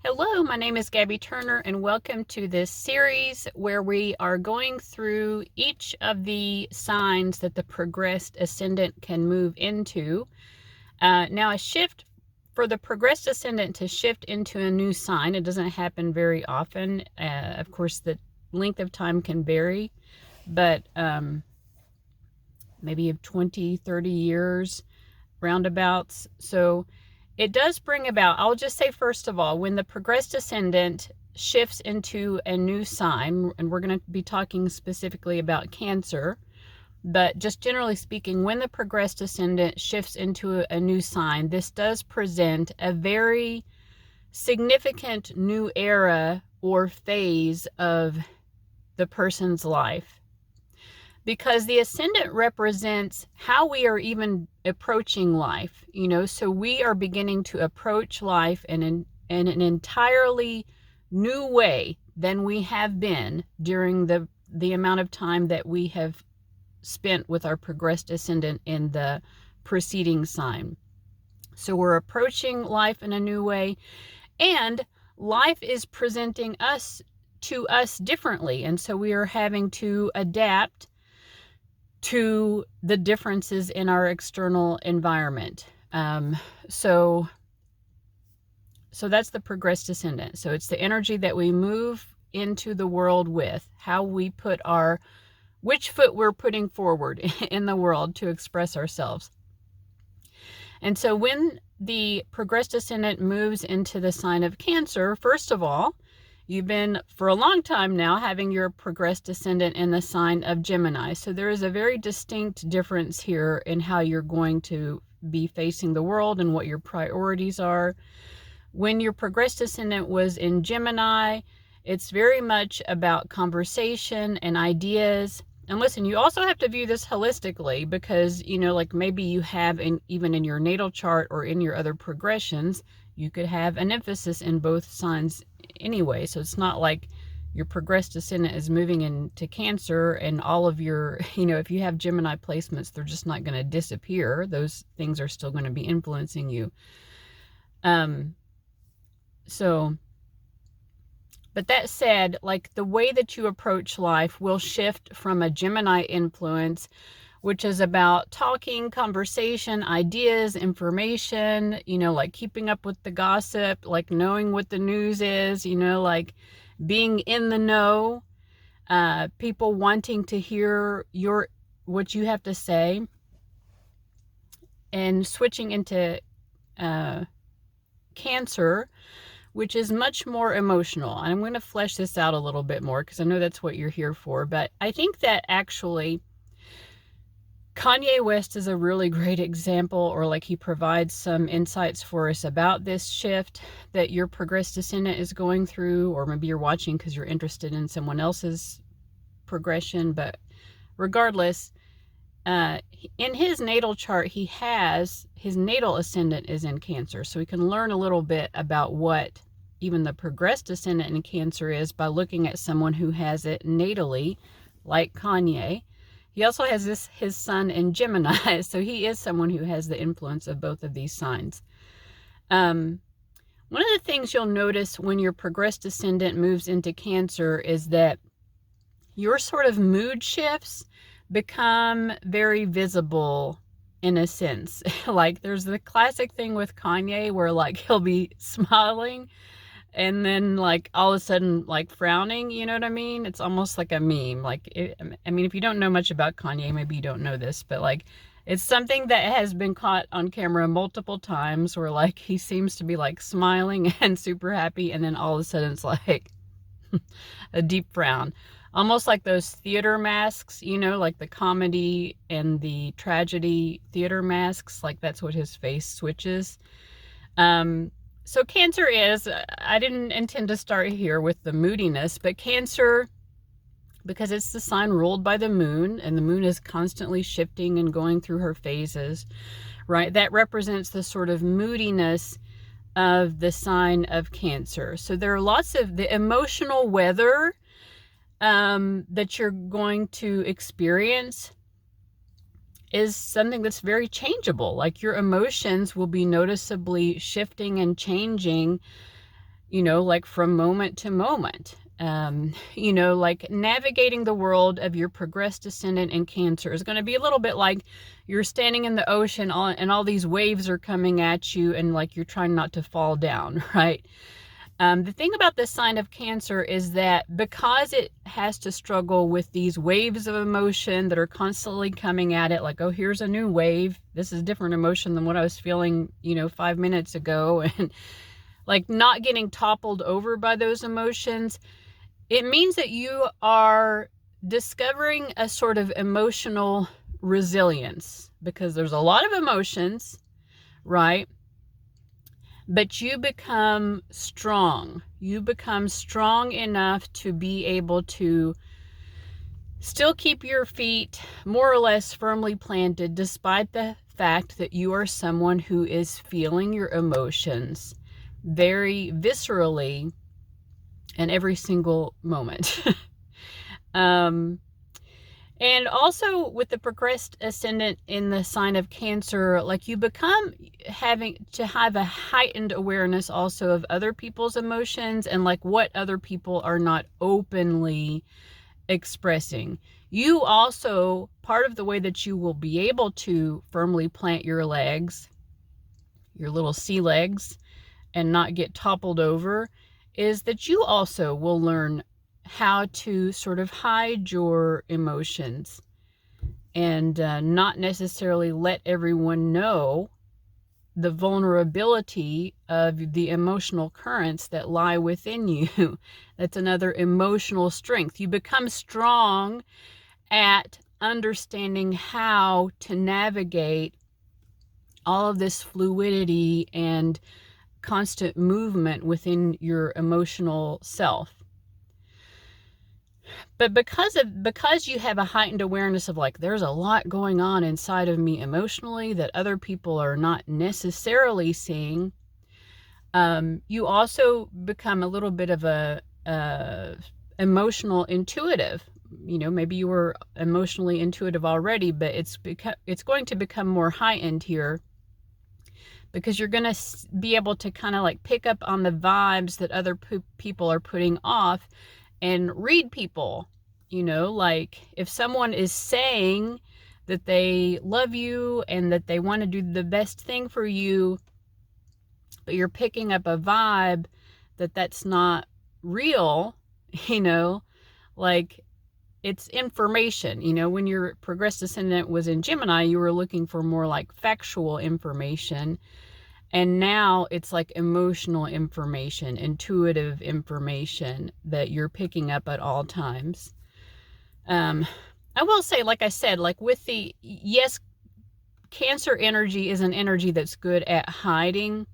Hello, my name is Gabby Turner, and welcome to this series where we are going through each of the signs that the progressed ascendant can move into. Now, a shift for the progressed ascendant to shift into a new sign, it doesn't happen very often. Of course, the length of time can vary, but maybe of 20, 30 years, roundabouts. So it does bring about, I'll just say first of all, when the progressed ascendant shifts into a new sign, and we're going to be talking specifically about Cancer, but just generally speaking, when the progressed ascendant shifts into a new sign, this does present a very significant new era or phase of the person's life. Because the ascendant represents how we are even approaching life, so we are beginning to approach life in an entirely new way than we have been during the amount of time that we have spent with our progressed ascendant in the preceding sign. So we're approaching life in a new way, and life is presenting to us differently, and so we are having to adapt to the differences in our external environment. So that's the progressed ascendant. So it's the energy that we move into the world with, how we put which foot we're putting forward in the world to express ourselves. And so when the progressed ascendant moves into the sign of Cancer, first of all, you've been, for a long time now, having your progressed ascendant in the sign of Gemini. So there is a very distinct difference here in how you're going to be facing the world and what your priorities are. When your progressed ascendant was in Gemini, it's very much about conversation and ideas. And listen, you also have to view this holistically because, like maybe you have, even in your natal chart or in your other progressions, you could have an emphasis in both signs anyway. So it's not like your progressed ascendant is moving into Cancer and all of your, if you have Gemini placements, they're just not going to disappear. Those things are still going to be influencing you. But that said, like the way that you approach life will shift from a Gemini influence, which is about talking, conversation, ideas, information, like keeping up with the gossip, like knowing what the news is, like being in the know, people wanting to hear what you have to say, and switching into Cancer, which is much more emotional. I'm going to flesh this out a little bit more because I know that's what you're here for, but I think that actually Kanye West is a really great example, or like he provides some insights for us about this shift that your progressed ascendant is going through, or maybe you're watching because you're interested in someone else's progression. But regardless, in his natal chart, his natal ascendant is in Cancer. So we can learn a little bit about what even the progressed ascendant in Cancer is by looking at someone who has it natally, like Kanye. He also has his sun in Gemini, so he is someone who has the influence of both of these signs. One of the things you'll notice when your progressed ascendant moves into Cancer is that your sort of mood shifts become very visible in a sense. Like there's the classic thing with Kanye where like he'll be smiling and then like all of a sudden like frowning, you know what I mean? It's almost like a meme. Like, if you don't know much about Kanye, maybe you don't know this, but like it's something that has been caught on camera multiple times where like he seems to be like smiling and super happy, and then all of a sudden it's like a deep frown. Almost like those theater masks, like the comedy and the tragedy theater masks, like that's what his face switches. So Cancer is, I didn't intend to start here with the moodiness, but Cancer, because it's the sign ruled by the moon, and the moon is constantly shifting and going through her phases, right? That represents the sort of moodiness of the sign of Cancer. So there are lots of the emotional weather that you're going to experience is something that's very changeable. Like your emotions will be noticeably shifting and changing, you know, like from moment to moment. You know, like navigating the world of your progressed ascendant in Cancer is going to be a little bit like you're standing in the ocean and all these waves are coming at you and like you're trying not to fall down, right? The thing about this sign of Cancer is that because it has to struggle with these waves of emotion that are constantly coming at it, like, oh, here's a new wave. This is a different emotion than what I was feeling, you know, 5 minutes ago. And like not getting toppled over by those emotions, it means that you are discovering a sort of emotional resilience, because there's a lot of emotions, right? But you become strong. You become strong enough to be able to still keep your feet more or less firmly planted, despite the fact that you are someone who is feeling your emotions very viscerally in every single moment. And also with the progressed ascendant in the sign of Cancer, like you become having to have a heightened awareness also of other people's emotions and like what other people are not openly expressing. You also, part of the way that you will be able to firmly plant your legs, your little sea legs, and not get toppled over, is that you also will learn how to sort of hide your emotions and not necessarily let everyone know the vulnerability of the emotional currents that lie within you. That's another emotional strength. You become strong at understanding how to navigate all of this fluidity and constant movement within your emotional self. But because you have a heightened awareness of like, there's a lot going on inside of me emotionally that other people are not necessarily seeing, you also become a little bit of a emotional intuitive. You know, maybe you were emotionally intuitive already, but it's going to become more heightened here, because you're going to be able to kind of like pick up on the vibes that other people are putting off and read people. You know, like if someone is saying that they love you and that they want to do the best thing for you, but you're picking up a vibe that that's not real, you know, like it's information. You know, when your progressed ascendant was in Gemini, you were looking for more like factual information. And now it's like emotional information, intuitive information that you're picking up at all times. I will say, like I said, like with the, yes, Cancer energy is an energy that's good at hiding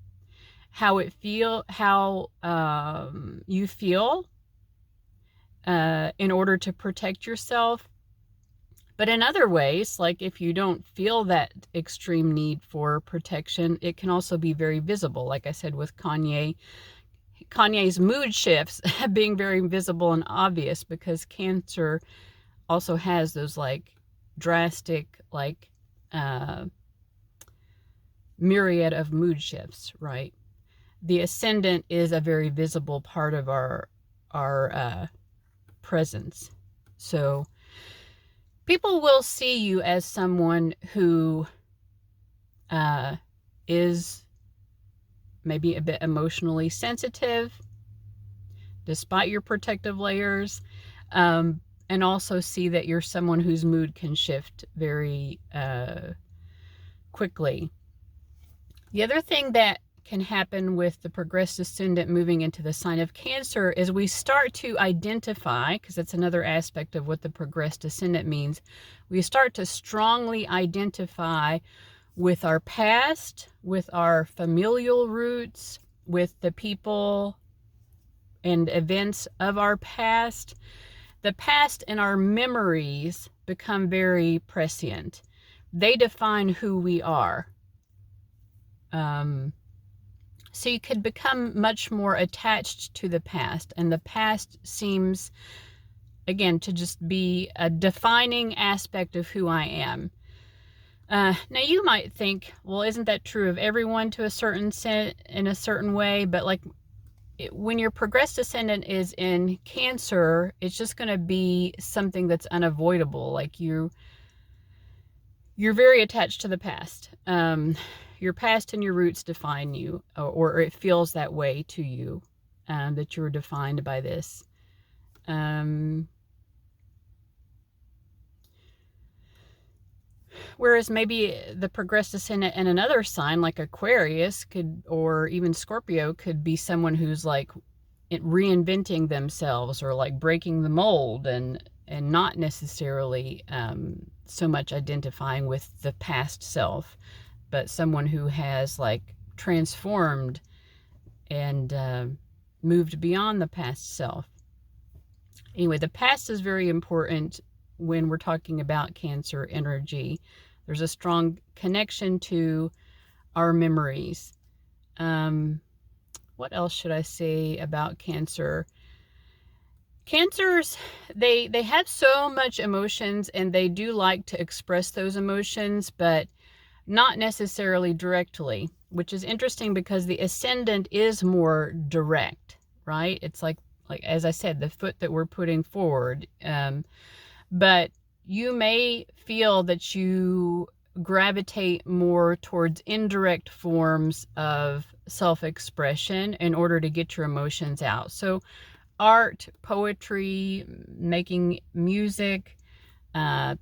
how you feel in order to protect yourself. But in other ways, like if you don't feel that extreme need for protection, it can also be very visible. Like I said with Kanye's mood shifts being very visible and obvious, because Cancer also has those like drastic, like myriad of mood shifts, right? The ascendant is a very visible part of our presence. So people will see you as someone who is maybe a bit emotionally sensitive, despite your protective layers, and also see that you're someone whose mood can shift very quickly. The other thing that can happen with the progressed ascendant moving into the sign of Cancer is we start to identify, because that's another aspect of what the progressed ascendant means, we start to strongly identify with our past, with our familial roots, with the people and events of our past. The past and our memories become very prescient. They define who we are. So you could become much more attached to the past, and the past seems, again, to just be a defining aspect of who I am. Now you might think, well, isn't that true of everyone to a certain in a certain way? But like when your progressed ascendant is in Cancer, it's just going to be something that's unavoidable. Like you're very attached to the past. Your past and your roots define you, or it feels that way to you, that you're defined by this. Whereas maybe the progressed ascendant in another sign, like Aquarius, could, or even Scorpio, could be someone who's like reinventing themselves, or like breaking the mold, and not necessarily so much identifying with the past self, but someone who has like transformed and moved beyond the past self. Anyway, the past is very important when we're talking about Cancer energy. There's a strong connection to our memories. What else should I say about Cancer? Cancers, they have so much emotions, and they do like to express those emotions, but not necessarily directly, which is interesting because the ascendant is more direct, right? It's like as I said, the foot that we're putting forward. But you may feel that you gravitate more towards indirect forms of self-expression in order to get your emotions out. So art, poetry, making music,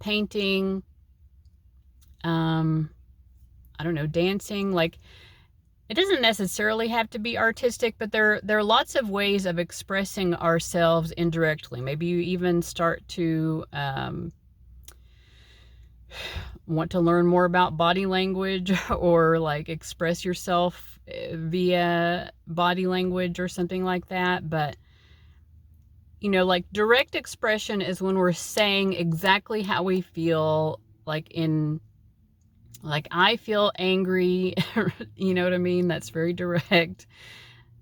painting, I don't know, dancing. Like, it doesn't necessarily have to be artistic, but there are lots of ways of expressing ourselves indirectly. Maybe you even start to want to learn more about body language, or like express yourself via body language or something like that. But you know, like direct expression is when we're saying exactly how we feel, like I feel angry, you know what I mean? That's very direct.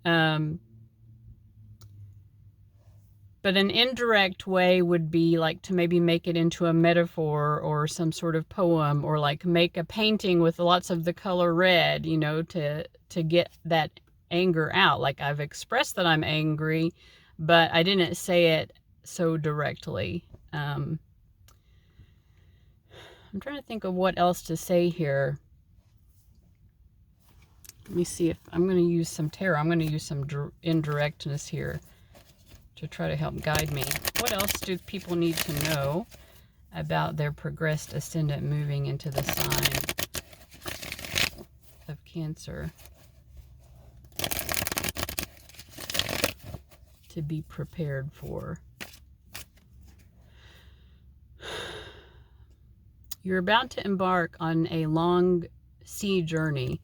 But an indirect way would be like to maybe make it into a metaphor or some sort of poem, or like make a painting with lots of the color red, you know, to get that anger out. Like, I've expressed that I'm angry, but I didn't say it so directly. I'm trying to think of what else to say here. Let me see if I'm going to use some tarot. I'm going to use some indirectness here to try to help guide me. What else do people need to know about their progressed ascendant moving into the sign of Cancer to be prepared for? You're about to embark on a long sea journey.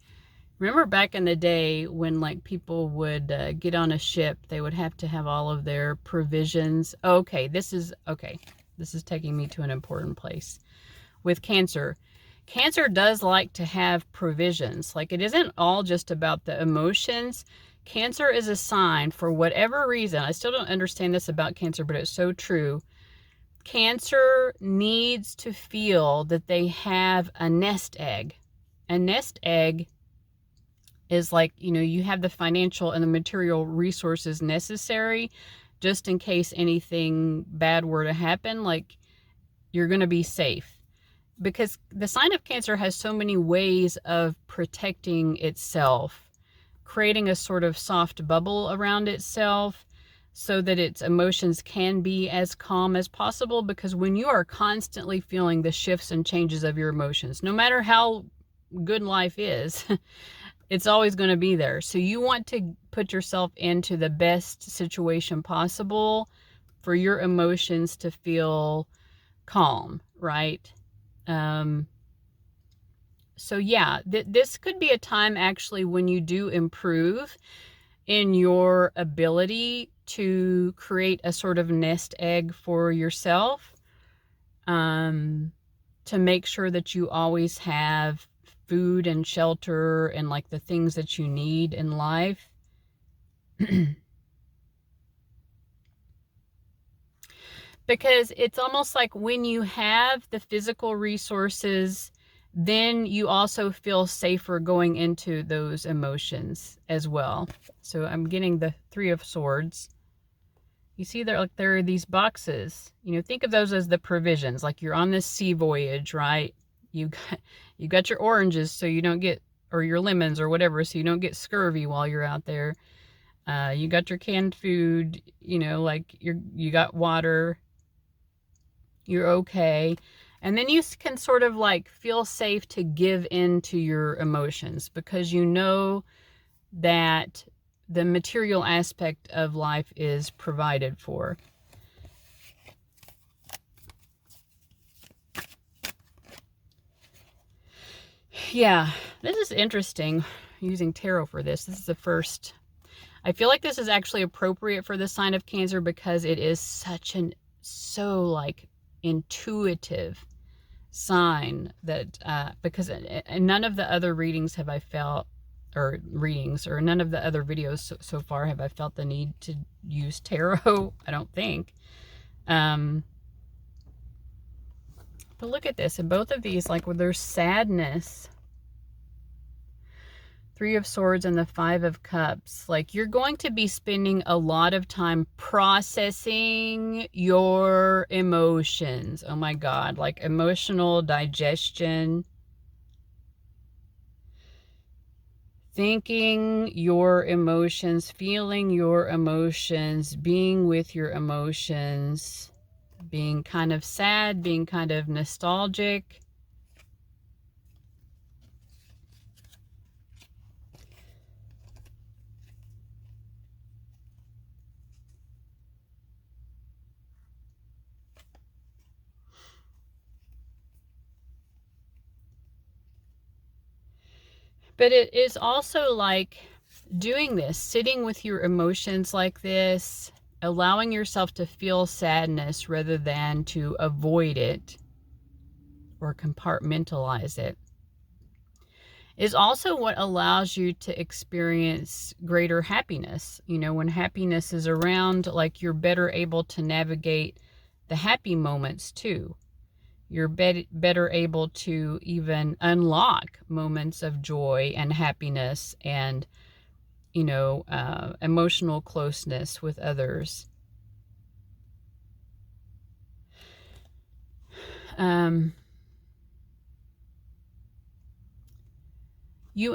Remember back in the day when like people would get on a ship, they would have to have all of their provisions. Okay, this is taking me to an important place. With Cancer, Cancer does like to have provisions. Like, it isn't all just about the emotions. Cancer is a sign, for whatever reason, I still don't understand this about Cancer, but it's so true. Cancer needs to feel that they have a nest egg. A nest egg is like, you know, you have the financial and the material resources necessary just in case anything bad were to happen. Like, you're going to be safe, because the sign of Cancer has so many ways of protecting itself, creating a sort of soft bubble around itself so that its emotions can be as calm as possible. Because when you are constantly feeling the shifts and changes of your emotions, no matter how good life is, it's always going to be there. So you want to put yourself into the best situation possible for your emotions to feel calm, right? So yeah, this could be a time actually when you do improve in your ability to create a sort of nest egg for yourself, to make sure that you always have food and shelter and like the things that you need in life. Because it's almost like when you have the physical resources then you also feel safer going into those emotions as well. So I'm getting the Three of Swords. You see there are these boxes. Think of those as the provisions. Like you're on this sea voyage, right? You got your oranges so you don't get, or your lemons or whatever, so you don't get scurvy while you're out there. You got your canned food, like you got water. You're okay. And then you can sort of like feel safe to give in to your emotions because you know that the material aspect of life is provided for. Yeah, this is interesting using tarot for this. This is the first. I feel like this is actually appropriate for the sign of Cancer because it is so like intuitive sign that because in none of the other readings have I felt, or none of the other videos so far have I felt the need to use tarot. I don't think. But look at this. In both of these, like, where there's sadness, Three of Swords and the Five of Cups, like you're going to be spending a lot of time processing your emotions. Oh my God, like emotional digestion. Thinking your emotions, feeling your emotions, being with your emotions, being kind of sad, being kind of nostalgic. But it is also like doing this, sitting with your emotions like this, allowing yourself to feel sadness rather than to avoid it or compartmentalize it, is also what allows you to experience greater happiness. When happiness is around, like you're better able to navigate the happy moments too. You're better able to even unlock moments of joy and happiness and, emotional closeness with others. You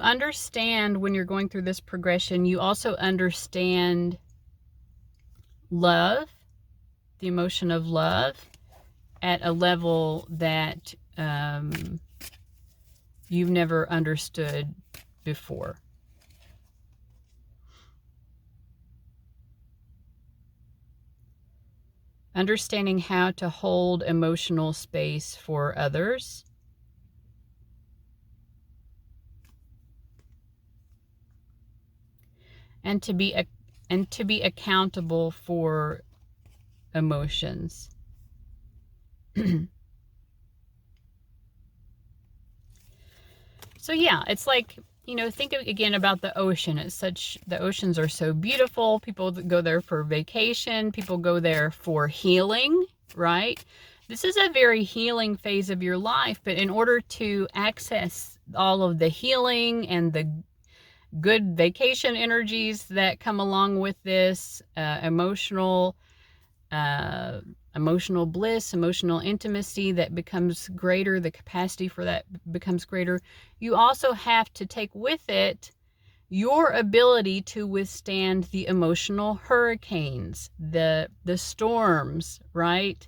understand when you're going through this progression, you also understand love, the emotion of love, at a level that you've never understood before. Understanding how to hold emotional space for others. And to be accountable for emotions. So yeah, it's like, think again about the ocean. The oceans are so beautiful. People go there for vacation. People go there for healing, right? This is a very healing phase of your life, but in order to access all of the healing and the good vacation energies that come along with this, emotional bliss, emotional intimacy that becomes greater, the capacity for that becomes greater, you also have to take with it your ability to withstand the emotional hurricanes, the storms, right?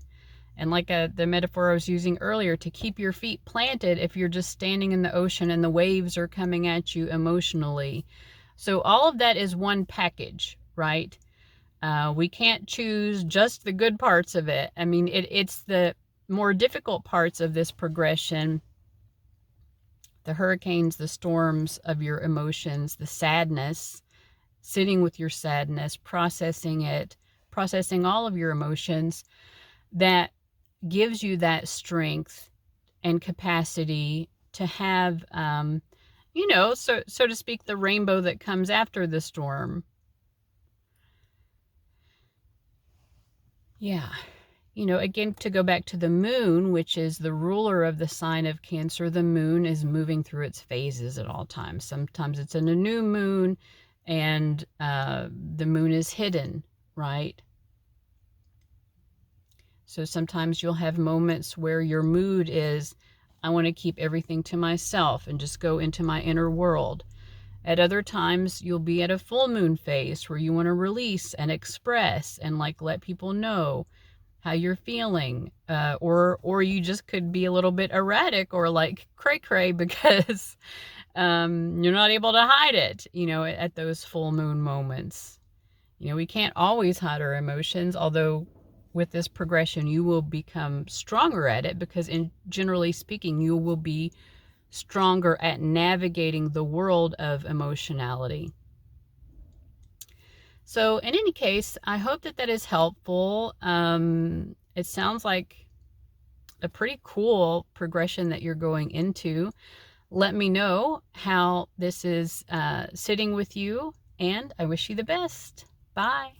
And like the metaphor I was using earlier, to keep your feet planted if you're just standing in the ocean and the waves are coming at you emotionally. So all of that is one package, right? We can't choose just the good parts of it. I mean, it's the more difficult parts of this progression, the hurricanes, the storms of your emotions, the sadness, sitting with your sadness, processing it, processing all of your emotions, that gives you that strength and capacity to have, so to speak, the rainbow that comes after the storm. Yeah. you know, again, to go back to the moon, which is the ruler of the sign of Cancer, the moon is moving through its phases at all times. Sometimes it's in a new moon and the moon is hidden, right? So sometimes you'll have moments where your mood is, I want to keep everything to myself and just go into my inner world. At other times, you'll be at a full moon phase where you want to release and express and like let people know how you're feeling, or you just could be a little bit erratic or like cray cray because you're not able to hide it, you know, at those full moon moments. You know, we can't always hide our emotions, although with this progression you will become stronger at it because generally speaking you will be stronger at navigating the world of emotionality. So in any case, I hope that that is helpful. It sounds like a pretty cool progression that you're going into. Let me know how this is sitting with you, and I wish you the best. Bye.